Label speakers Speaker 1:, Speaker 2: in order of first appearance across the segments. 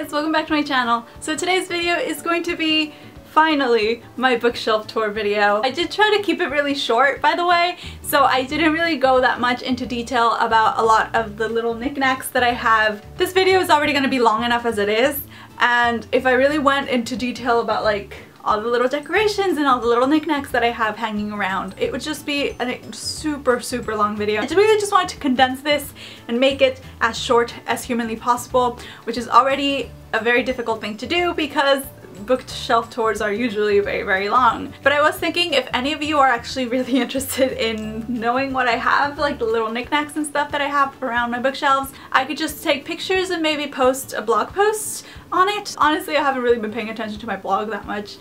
Speaker 1: guys, welcome back to my channel. So today's video is going to be finally my bookshelf tour video. I did try to keep it really short, by the way, so I didn't really go that much into detail about a lot of the little knickknacks that I have. This video is already going to be long enough as it is, and if I really went into detail about like all the little decorations and all the little knickknacks that I have hanging around, it would just be a super long video. I really just wanted to condense this and make it as short as humanly possible, which is already a very difficult thing to do because bookshelf tours are usually very long. But I was thinking if any of you are actually really interested in knowing what I have, like the little knickknacks and stuff that I have around my bookshelves, I could just take pictures and maybe post a blog post on it. Honestly, I haven't really been paying attention to my blog that much.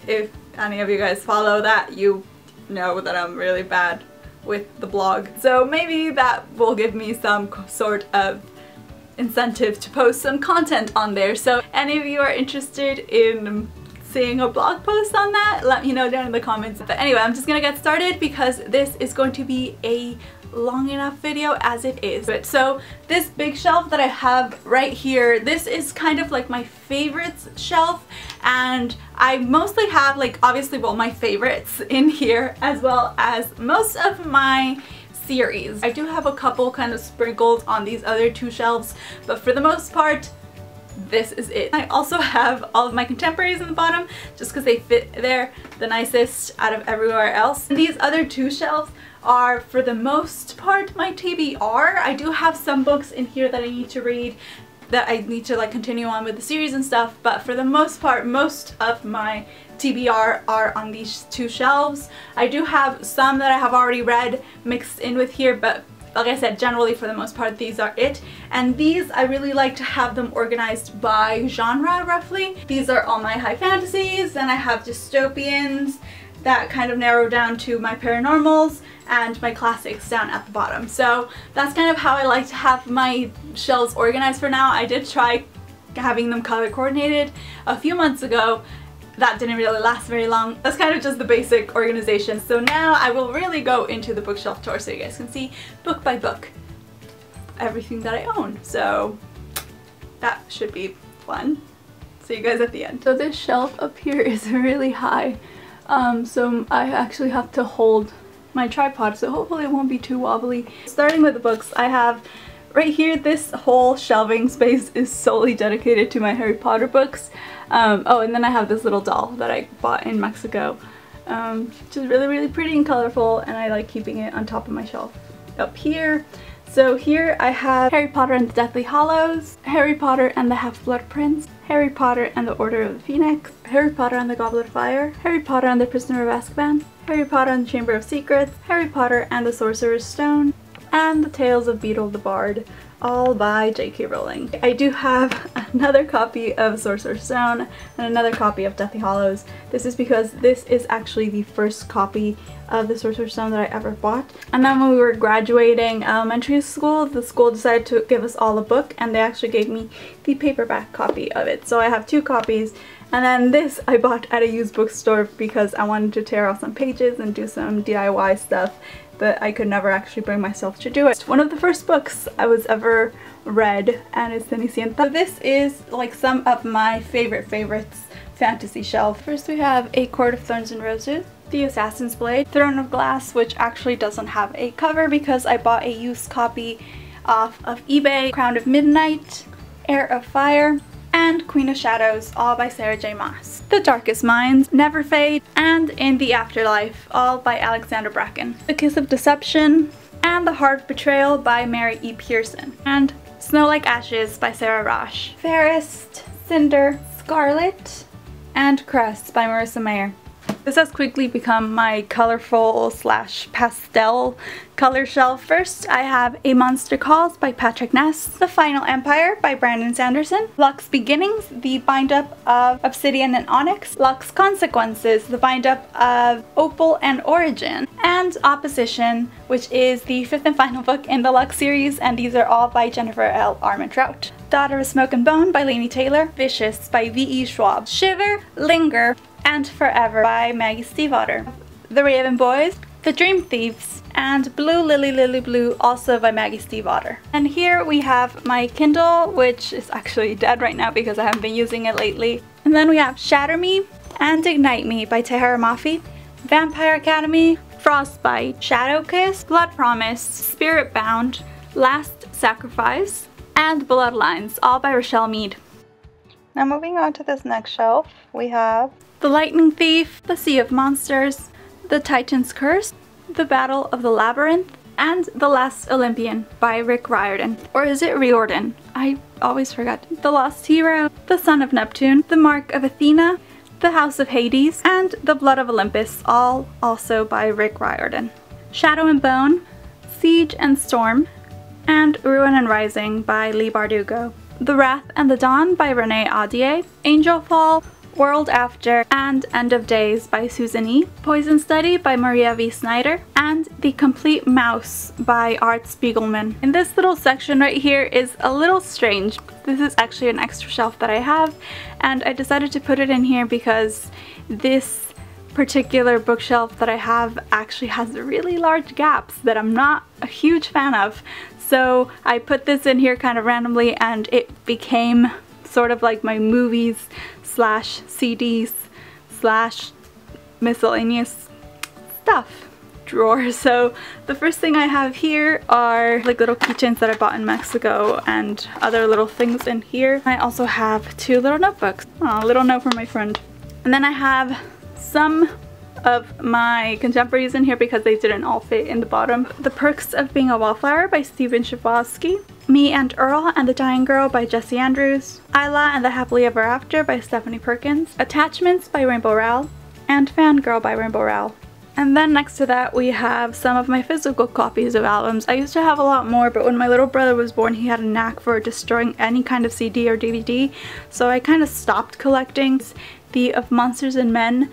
Speaker 1: If any of you guys follow that, you know that I'm really bad with the blog. So maybe that will give me some sort of incentive to post some content on there. So any of you are interested in seeing a blog post on that, let me know down in the comments. But anyway, I'm just gonna get started because this is going to be a long enough video as it is. So this big shelf that I have right here, this is kind of like my favorites shelf, and I mostly have like obviously well my favorites in here as well as most of my series. I do have a couple kind of sprinkled on these other two shelves, but for the most part this is it. I also have all of my contemporaries in the bottom just because they fit there the nicest out of everywhere else. And these other two shelves are for the most part my TBR. I do have some books in here that I need to read, that I need to like continue on with the series and stuff, but for the most part most of my TBR are on these two shelves. I do have some that I have already read mixed in with here, but like I said, generally for the most part these are it. And these I really like to have them organized by genre roughly. These are all my high fantasies, then I have dystopians that kind of narrow down to my paranormals, and my classics down at the bottom. So that's kind of how I like to have my shelves organized for now. I did try having them color coordinated a few months ago. That didn't really last very long. That's kind of just the basic organization. So now I will really go into the bookshelf tour so you guys can see book by book everything that I own. So that should be fun. See you guys at the end. So this shelf up here is really high. So I actually have to hold my tripod, so hopefully it won't be too wobbly. Starting with the books, I have right here, this whole shelving space is solely dedicated to my Harry Potter books. Oh, and then I have this little doll that I bought in Mexico, which is really pretty and colorful, and I like keeping it on top of my shelf up here. So here I have Harry Potter and the Deathly Hallows, Harry Potter and the Half-Blood Prince, Harry Potter and the Order of the Phoenix, Harry Potter and the Goblet of Fire, Harry Potter and the Prisoner of Azkaban, Harry Potter and the Chamber of Secrets, Harry Potter and the Sorcerer's Stone, and the Tales of Beedle the Bard, all by J.K. Rowling. I do have another copy of Sorcerer's Stone and another copy of Deathly Hallows. This is because this is actually the first copy of the Sorcerer's Stone that I ever bought. And then when we were graduating elementary school, the school decided to give us all a book, and they actually gave me the paperback copy of it. So I have two copies. And then this I bought at a used bookstore because I wanted to tear off some pages and do some DIY stuff, but I could never actually bring myself to do it. One of the first books I was ever read, and it's Cenicienta. So this is like some of my favorites fantasy shelf. First we have A Court of Thorns and Roses, The Assassin's Blade, Throne of Glass, which actually doesn't have a cover because I bought a used copy off of eBay, Crown of Midnight, Heir of Fire, and Queen of Shadows, all by Sarah J. Maas. The Darkest Minds, Never Fade, and In the Afterlife, all by Alexandra Bracken. The Kiss of Deception, and The Heart of Betrayal by Mary E. Pearson. And Snow Like Ashes by Sarah Rosh. Fairest, Cinder, Scarlet, and Crest by Marissa Mayer. This has quickly become my colorful / pastel color shelf. First, I have A Monster Calls by Patrick Ness, The Final Empire by Brandon Sanderson, Lux Beginnings, the bind-up of Obsidian and Onyx, Lux Consequences, the bind-up of Opal and Origin, and Opposition, which is the fifth and final book in the Lux series, and these are all by Jennifer L. Armentrout. Daughter of Smoke and Bone by Laini Taylor, Vicious by V.E. Schwab, Shiver, Linger, and Forever by Maggie Stiefvater, The Raven Boys, The Dream Thieves, and Blue Lily Lily Blue, also by Maggie Stiefvater. And here we have my Kindle, which is actually dead right now because I haven't been using it lately. And then we have Shatter Me and Ignite Me by Tahara Mafi, Vampire Academy, Frostbite, Shadow Kiss, Blood Promise, Spirit Bound, Last Sacrifice, and Bloodlines, all by Rochelle Mead. Now moving on to this next shelf, we have The Lightning Thief, The Sea of Monsters, The Titan's Curse, The Battle of the Labyrinth, and The Last Olympian by Rick Riordan. Or is it Riordan? I always forget. The Lost Hero, The Son of Neptune, The Mark of Athena, The House of Hades, and The Blood of Olympus, all also by Rick Riordan. Shadow and Bone, Siege and Storm, and Ruin and Rising by Leigh Bardugo. The Wrath and the Dawn by Renee Audier, Angel Fall, World After, and End of Days by Susan E., Poison Study by Maria V. Snyder, and The Complete Mouse by Art Spiegelman. And this little section right here is a little strange. This is actually an extra shelf that I have, and I decided to put it in here because this particular bookshelf that I have actually has really large gaps that I'm not a huge fan of. So I put this in here kind of randomly, and it became sort of like my movies slash CDs slash miscellaneous stuff drawer. So the first thing I have here are like little keychains that I bought in Mexico and other little things in here. I also have two little notebooks. Oh, a little note from my friend. And then I have some of my contemporaries in here because they didn't all fit in the bottom. The Perks of Being a Wallflower by Stephen Chbosky, Me and Earl and the Dying Girl by Jesse Andrews, Isla and the Happily Ever After by Stephanie Perkins, Attachments by Rainbow Rowell, and Fangirl by Rainbow Rowell. And then next to that we have some of my physical copies of albums. I used to have a lot more, but when my little brother was born he had a knack for destroying any kind of CD or DVD, so I kind of stopped collecting. The Of Monsters and Men,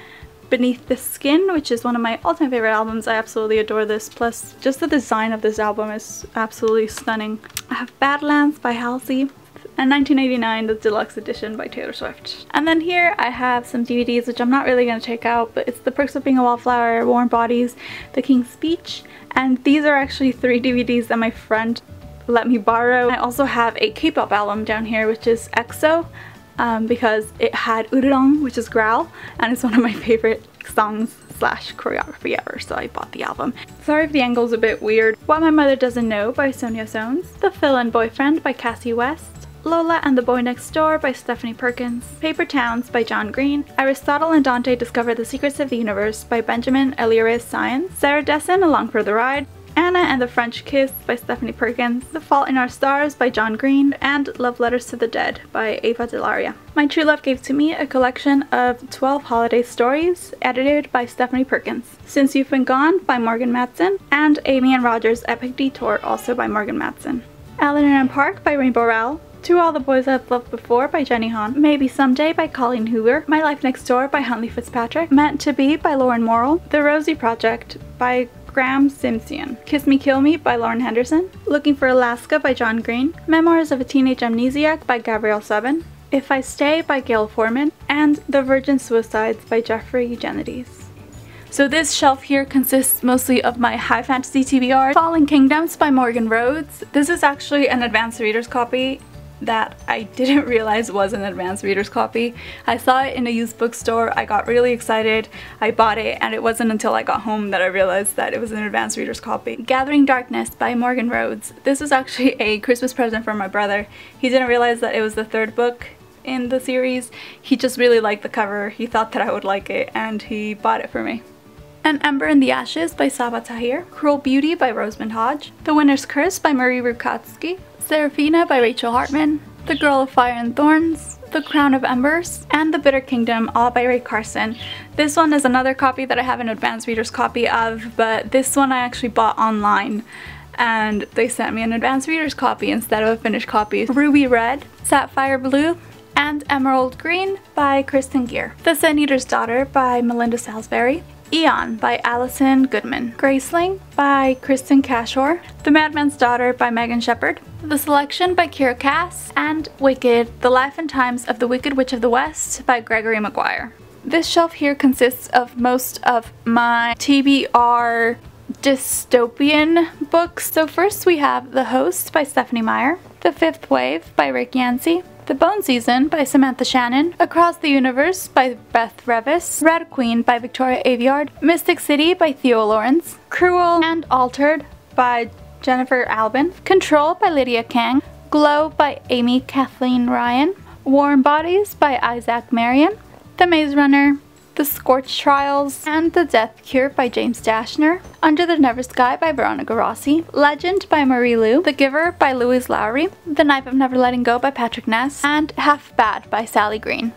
Speaker 1: Beneath the Skin, which is one of my all-time favorite albums. I absolutely adore this, plus just the design of this album is absolutely stunning. I have Badlands by Halsey, and 1989, the deluxe edition by Taylor Swift. And then here I have some DVDs which I'm not really going to take out, but it's The Perks of Being a Wallflower, Warm Bodies, The King's Speech, and these are actually 3 DVDs that my friend let me borrow. I also have a K-pop album down here, which is EXO, because it had Ururong, which is Growl, and it's one of my favorite songs slash choreography ever, so I bought the album. Sorry if the angle's a bit weird. What My Mother Doesn't Know by Sonia Sones, The Fill-In Boyfriend by Cassie West, Lola and the Boy Next Door by Stephanie Perkins, Paper Towns by John Green, Aristotle and Dante Discover the Secrets of the Universe by Benjamin Eliris Science, Sarah Dessen Along for the Ride, Anna and the French Kiss by Stephanie Perkins, The Fault in Our Stars by John Green, and Love Letters to the Dead by Ava Delaria. My True Love Gave to Me, a collection of 12 holiday stories, edited by Stephanie Perkins. Since You've Been Gone by Morgan Matson, and Amy and Roger's Epic Detour, also by Morgan Matson. Eleanor and Park by Rainbow Rowell, To All the Boys I've Loved Before by Jenny Han, Maybe Someday by Colleen Hoover, My Life Next Door by Huntley Fitzpatrick, Meant to Be by Lauren Morrill, The Rosie Project by Graham Simpson, Kiss Me Kill Me by Lauren Henderson, Looking for Alaska by John Green, Memoirs of a Teenage Amnesiac by Gabrielle Sevin, If I Stay by Gail Foreman, and The Virgin Suicides by Jeffrey Eugenides. So this shelf here consists mostly of my high fantasy TBR, Fallen Kingdoms by Morgan Rhodes. This is actually an advanced reader's copy that I didn't realize was an advanced reader's copy. I saw it in a used bookstore, I got really excited, I bought it, and it wasn't until I got home that I realized that it was an advanced reader's copy. Gathering Darkness by Morgan Rhodes. This was actually a Christmas present from my brother. He didn't realize that it was the 3rd book in the series. He just really liked the cover, he thought that I would like it, and he bought it for me. An Ember in the Ashes by Saba Tahir, Cruel Beauty by Rosamund Hodge, The Winter's Curse by Marie Rukatsky, Seraphina by Rachel Hartman, The Girl of Fire and Thorns, The Crown of Embers, and The Bitter Kingdom, all by Ray Carson. This one is another copy that I have an advanced reader's copy of, but this one I actually bought online, and they sent me an advanced reader's copy instead of a finished copy. Ruby Red, Sapphire Blue, and Emerald Green by Kristen Gear. The Sun Eater's Daughter by Melinda Salisbury, Eon by Allison Goodman, Graceling by Kristen Cashore, The Madman's Daughter by Megan Shepherd, The Selection by Kira Cass, and Wicked, The Life and Times of the Wicked Witch of the West by Gregory Maguire. This shelf here consists of most of my TBR dystopian books. So first we have The Host by Stephanie Meyer, The Fifth Wave by Rick Yancey, The Bone Season by Samantha Shannon, Across the Universe by Beth Revis, Red Queen by Victoria Aveyard, Mystic City by Theo Lawrence, Cruel and Altered by Jennifer Albin, Control by Lydia Kang, Glow by Amy Kathleen Ryan, Warm Bodies by Isaac Marion, The Maze Runner, The Scorch Trials, and The Death Cure by James Dashner, Under the Never Sky by Veronica Rossi, Legend by Marie Lu, The Giver by Louise Lowry, The Knife of Never Letting Go by Patrick Ness, and Half Bad by Sally Green.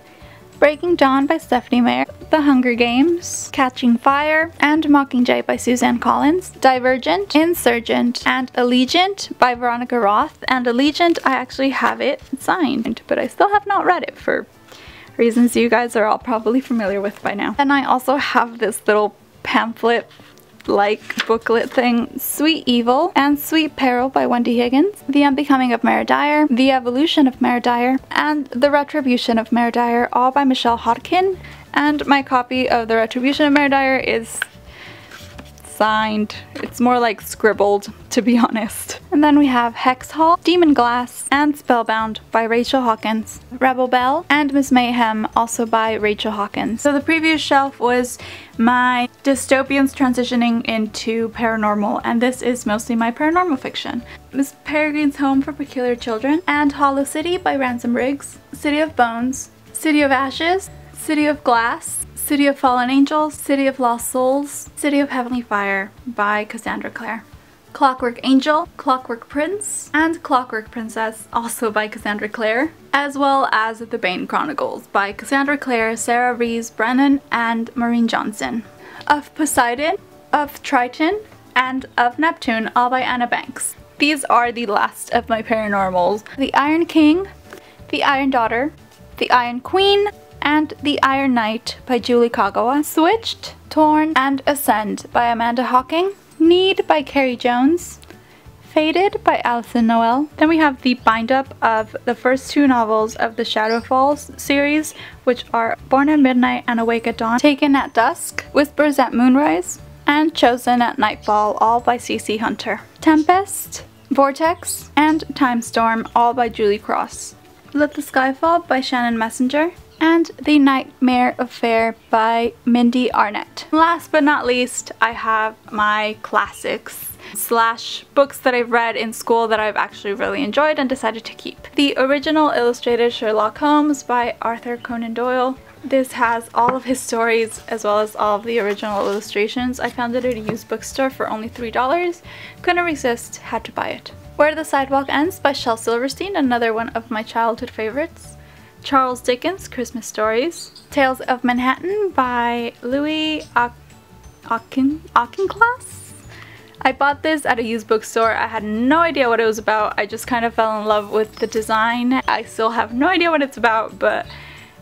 Speaker 1: Breaking Dawn by Stephanie Meyer, The Hunger Games, Catching Fire, and Mockingjay by Suzanne Collins, Divergent, Insurgent, and Allegiant by Veronica Roth. And Allegiant, I actually have it signed, but I still have not read it for reasons you guys are all probably familiar with by now. And I also have this little pamphlet like booklet thing, Sweet Evil and Sweet Peril by Wendy Higgins, The Unbecoming of Mara Dyer, The Evolution of Mara Dyer, and The Retribution of Mara Dyer, all by Michelle Hodkin. And my copy of The Retribution of Mara Dyer is signed. It's more like scribbled, to be honest. And then we have Hex Hall, Demon Glass, and Spellbound by Rachel Hawkins, Rebel Bell, and Miss Mayhem, also by Rachel Hawkins. So the previous shelf was my dystopians transitioning into paranormal, and this is mostly my paranormal fiction. Miss Peregrine's Home for Peculiar Children, and Hollow City by Ransom Riggs, City of Bones, City of Ashes, City of Glass, City of Fallen Angels, City of Lost Souls, City of Heavenly Fire by Cassandra Clare, Clockwork Angel, Clockwork Prince, and Clockwork Princess, also by Cassandra Clare, as well as The Bane Chronicles by Cassandra Clare, Sarah Rees Brennan, and Maureen Johnson. Of Poseidon, of Triton, and of Neptune, all by Anna Banks. These are the last of my paranormals. The Iron King, The Iron Daughter, The Iron Queen, and The Iron Knight by Julie Kagawa, Switched, Torn, and Ascend by Amanda Hawking, Need by Carrie Jones, Faded by Alison Noel. Then we have the bind-up of the first two novels of the Shadow Falls series, which are Born at Midnight and Awake at Dawn, Taken at Dusk, Whispers at Moonrise, and Chosen at Nightfall, all by C.C. Hunter. Tempest, Vortex, and Time Storm, all by Julie Cross. Let the Sky Fall by Shannon Messenger, and The Nightmare Affair by Mindy Arnett. Last but not least, I have my classics / books that I've read in school that I've actually really enjoyed and decided to keep. The original illustrated Sherlock Holmes by Arthur Conan Doyle. This has all of his stories as well as all of the original illustrations. I found it at a used bookstore for only $3. Couldn't resist, had to buy it. Where the Sidewalk Ends by Shel Silverstein, another one of my childhood favorites. Charles Dickens' Christmas Stories. Tales of Manhattan by Louis Auchincloss. I bought this at a used bookstore. I had no idea what it was about. I just kind of fell in love with the design. I still have no idea what it's about, but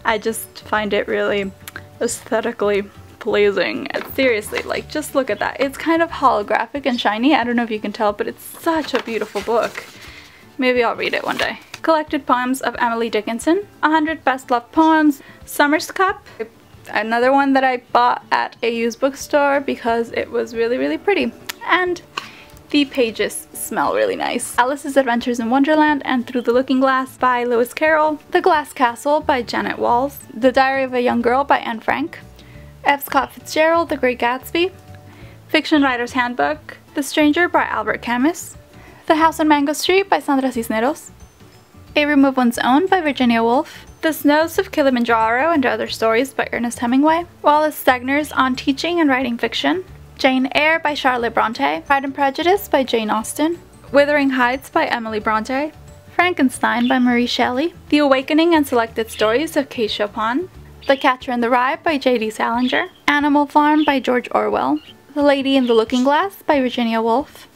Speaker 1: I just find it really aesthetically pleasing. Seriously, like, just look at that. It's kind of holographic and shiny. I don't know if you can tell, but it's such a beautiful book. Maybe I'll read it one day. Collected Poems of Emily Dickinson, 100 Best Loved Poems, Summer's Cup, another one that I bought at a used bookstore because it was really, really pretty. And the pages smell really nice. Alice's Adventures in Wonderland and Through the Looking Glass by Lewis Carroll, The Glass Castle by Janet Walls, The Diary of a Young Girl by Anne Frank, F. Scott Fitzgerald, The Great Gatsby, Fiction Writer's Handbook, The Stranger by Albert Camus, The House on Mango Street by Sandra Cisneros, A Room of One's Own by Virginia Woolf, The Snows of Kilimanjaro and Other Stories by Ernest Hemingway, Wallace Stegner's On Teaching and Writing Fiction, Jane Eyre by Charlotte Bronte, Pride and Prejudice by Jane Austen, Wuthering Heights by Emily Bronte, Frankenstein by Marie Shelley, The Awakening and Selected Stories of Kate Chopin, The Catcher in the Rye by J.D. Salinger, Animal Farm by George Orwell, The Lady in the Looking Glass by Virginia Woolf,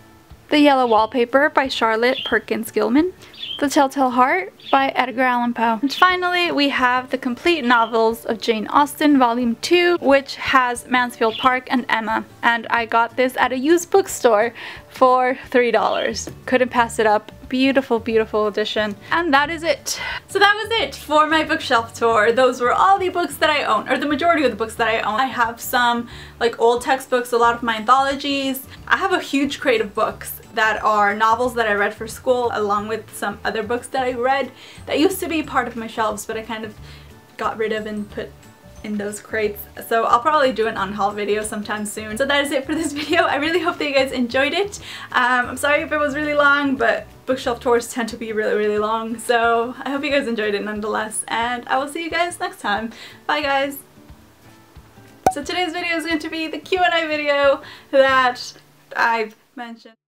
Speaker 1: The Yellow Wallpaper by Charlotte Perkins Gilman, The Telltale Heart by Edgar Allan Poe. And finally, we have the complete novels of Jane Austen, Volume 2, which has Mansfield Park and Emma. And I got this at a used bookstore for $3. Couldn't pass it up. Beautiful, beautiful edition. And that is it. So that was it for my bookshelf tour. Those were all the books that I own, or the majority of the books that I own. I have some like old textbooks, a lot of my anthologies. I have a huge crate of books that are novels that I read for school, along with some other books that I read that used to be part of my shelves, but I kind of got rid of and put in those crates. So I'll probably do an unhaul video sometime soon. So that is it for this video. I really hope that you guys enjoyed it. I'm sorry if it was really long, but bookshelf tours tend to be really, really long. So I hope you guys enjoyed it nonetheless, and I will see you guys next time. Bye guys! So today's video is going to be the Q&A video that I've mentioned.